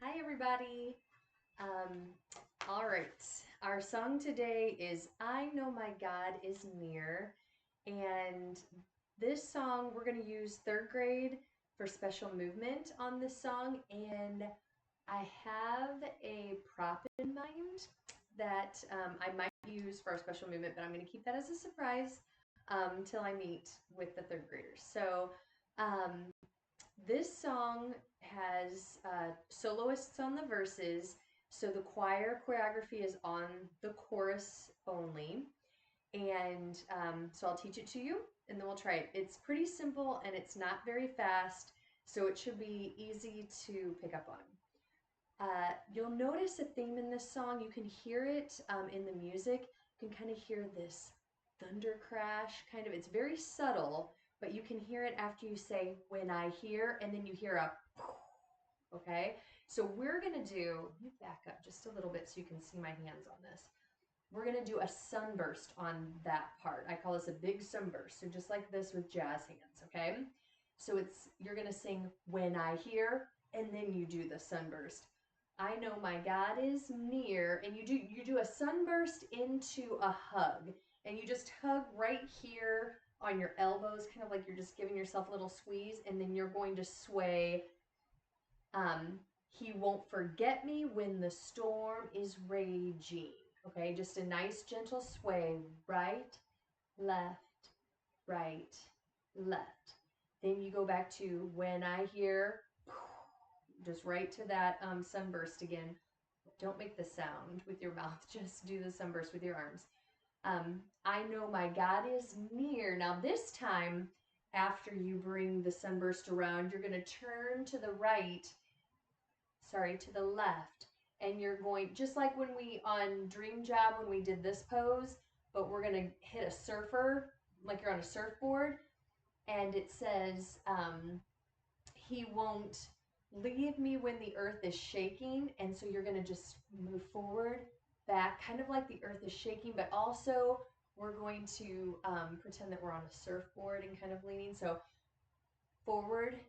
Hi, everybody. Um, all right. Our song today is I Know My God is Near. And this song, we're going to use third grade for special movement on this song. And I have a prop in mind that I might use for our special movement, but I'm going to keep that as a surprise until I meet with the third graders. So, um, this song has soloists on the verses, so the choir choreography is on the chorus only. And so I'll teach it to you and then we'll try it. It's pretty simple and it's not very fast, so it should be easy to pick up on. You'll notice a theme in this song. You can hear it in the music. You can kind of hear this thunder crash, kind of. It's very subtle, but you can hear it after you say, when I hear, and then you hear a, okay? So we're gonna do, let me back up just a little bit so you can see my hands on this. We're gonna do a sunburst on that part. I call this a big sunburst. So just like this with jazz hands, okay? So you're gonna sing when I hear, and then you do the sunburst. I know my God is near, and you do a sunburst into a hug, and you just hug right here on your elbows, kind of like you're just giving yourself a little squeeze, and then you're going to sway. He won't forget me when the storm is raging. Okay, just a nice gentle sway, right, left, right, left. Then you go back to when I hear, just right to that sunburst again. Don't make the sound with your mouth, just do the sunburst with your arms. I know my God is near. Now, this time, after you bring the sunburst around, you're going to turn to the right, sorry, to the left. And you're going, just like when we on Dream Job, when we did this pose, but we're going to hit a surfer, like you're on a surfboard. And it says, he won't leave me when the earth is shaking. And so you're going to just move forward, back, kind of like the earth is shaking, but also we're going to pretend that we're on a surfboard and kind of leaning. So forward,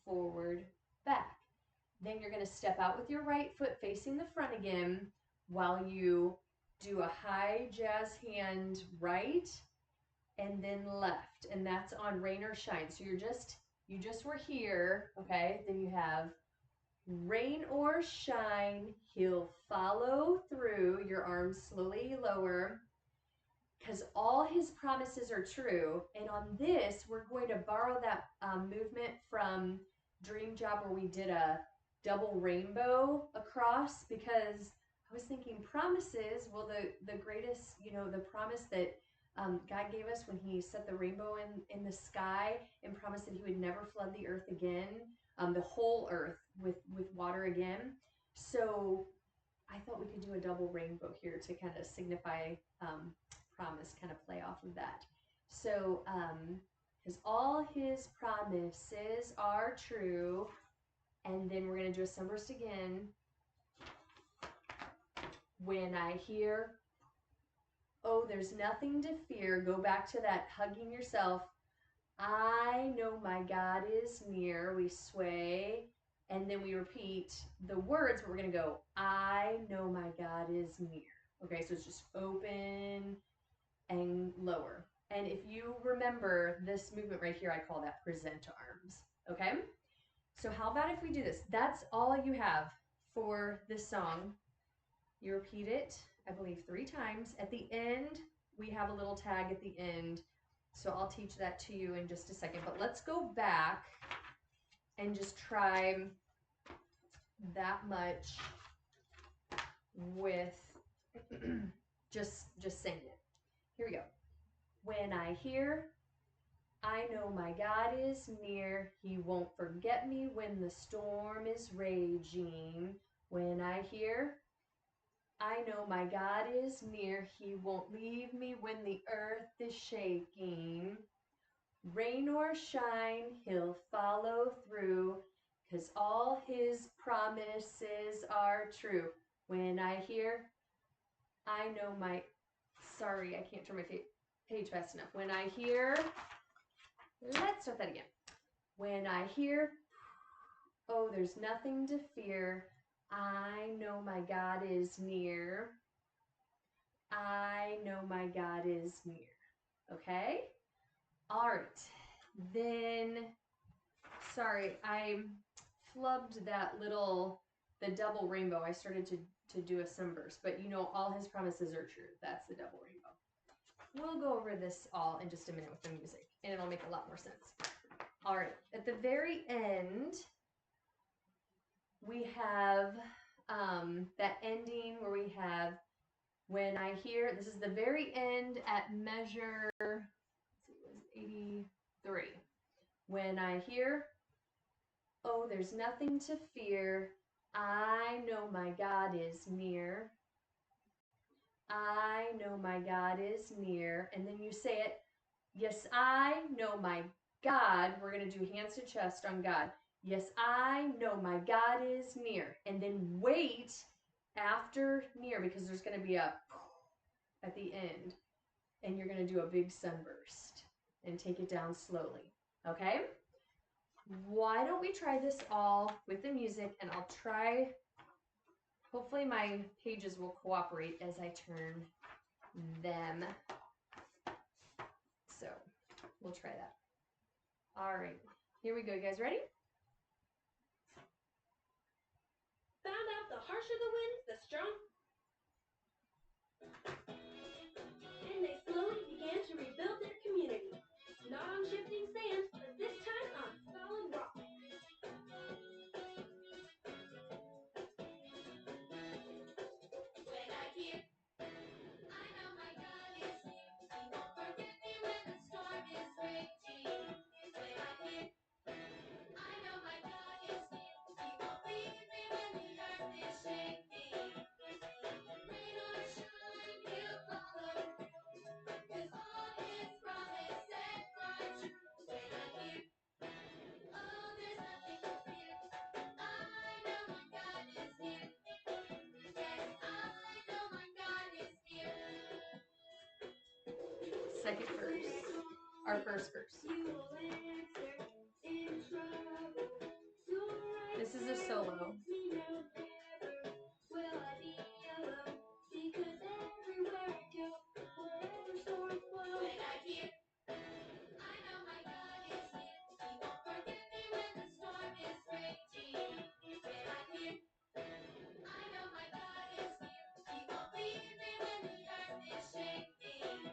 forward, back. Then you're going to step out with your right foot facing the front again while you do a high jazz hand right and then left. And that's on rain or shine. So you just were here, okay? Then you have rain or shine, he'll follow through. Your arms slowly lower because all his promises are true. And on this, we're going to borrow that movement from Dream Job where we did a double rainbow across, because I was thinking promises, well, the greatest, the promise that God gave us when he set the rainbow in the sky and promised that he would never flood the earth again, the whole earth with water again. So I thought we could do a double rainbow here to kind of signify promise, kind of play off of that. So, because all his promises are true. And then we're going to do a sunburst again. When I hear, oh, there's nothing to fear, go back to that hugging yourself. I know my God is near. We sway. And then we repeat the words, but we're going to go, I know my God is near. Okay, so it's just open and lower. And if you remember this movement right here, I call that present arms. Okay? So how about if we do this? That's all you have for this song. You repeat it, I believe, 3 times. At the end, we have a little tag at the end. So I'll teach that to you in just a second. But let's go back and just try that much with just saying it. Here we go. When I hear, I know my God is near. He won't forget me when the storm is raging. When I hear, I know my God is near. He won't leave me when the earth is shaking. Rain or shine, he'll follow through, 'cause all his promises are true. When I hear, I know my, sorry, I can't turn my page fast enough. When I hear, let's start that again. When I hear, Oh, there's nothing to fear. I know my God is near. I know my God is near. Okay? All right. Then, sorry, I flubbed that the double rainbow. I started to do a sunburst, but you know, all his promises are true. That's the double rainbow. We'll go over this all in just a minute with the music, and it'll make a lot more sense. All right, at the very end, we have that ending where we have, when I hear, this is the very end at measure, let's see, it was 83. When I hear, oh, there's nothing to fear, I know my God is near. I know my God is near. And then you say it, yes, I know my God. We're going to do hands to chest on God. Yes, I know my God is near. And then wait after near, because there's going to be a at the end. And you're going to do a big sunburst and take it down slowly. Okay? Why don't we try this all with the music, and I'll try, hopefully my pages will cooperate as I turn them. So we'll try that. All right, here we go. You guys ready? Found out the harsher the wind, the strong. And they slowly began to rebuild their community. Not on shifting sand, but this time on solid rock. When I hear, I know my God is near. He won't forget me when the storm is raging. When I hear, I know my God is near. He won't leave me when the earth is shaking. Rain or shine, he'll follow through. 'Cause all his promises are true. When I hear, oh, there's nothing to fear. I know my God is near. Yes, I know my God is near. Second verse. Our first verse. You will answer in trouble. So right This is a solo. me now, never will I be alone. Because everywhere I go, wherever storms blow, when I hear, I know my God is near. He won't forget me when the storm is raging. When I hear, I know my God is near. He won't leave me when the earth is shaking.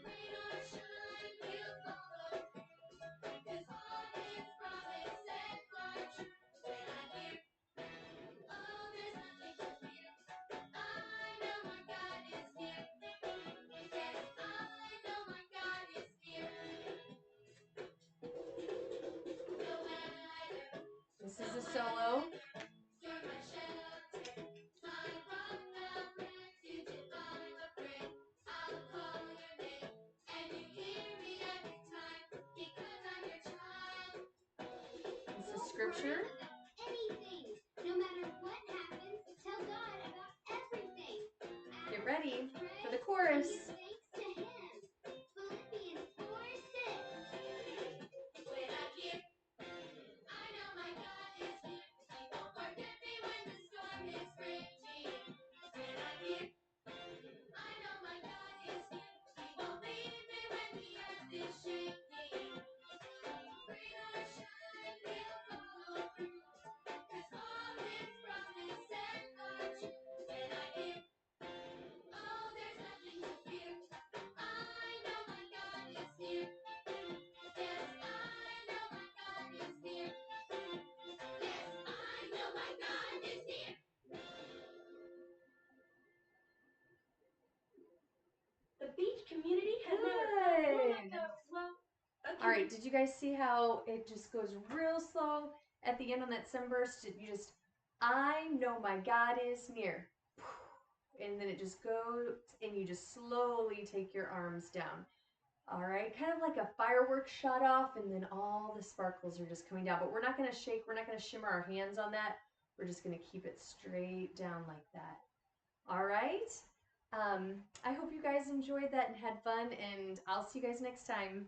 Rain or shine, he'll follow through. 'Cause all his promises are true. When I hear, oh, there's nothing to fear. I know my God is near. Yes, I know my God is near. No matter. This is a solo. You're my shelter, my rock, my refuge. If I'm afraid, I'll call your name, and you hear me every time, because I'm your child. This is scripture. Anything, no matter what happens, tell God about everything. Get ready for the chorus. Give thanks to Him. Philippians 4:6. When I hear, I know my God is near. He won't forget me when the storm is raging. When I hear, I know my God is near. He won't leave me when the earth is shaking. Rain or shine, he'll follow through. 'Cause all his promises are true. When I hear, oh, there's nothing to fear. I know my God is near. Yes, I know my God is near. Yes, I know my God is near. The beach community has never felt more like a, well, All right, did you guys see how it just goes real slow at the end on that sunburst? You just, I know my God is near. And then it just goes, and you just slowly take your arms down. All right, kind of like a fireworks shot off, and then all the sparkles are just coming down. But we're not going to shake, we're not going to shimmer our hands on that. We're just going to keep it straight down like that. All right. I hope you guys enjoyed that and had fun, and I'll see you guys next time.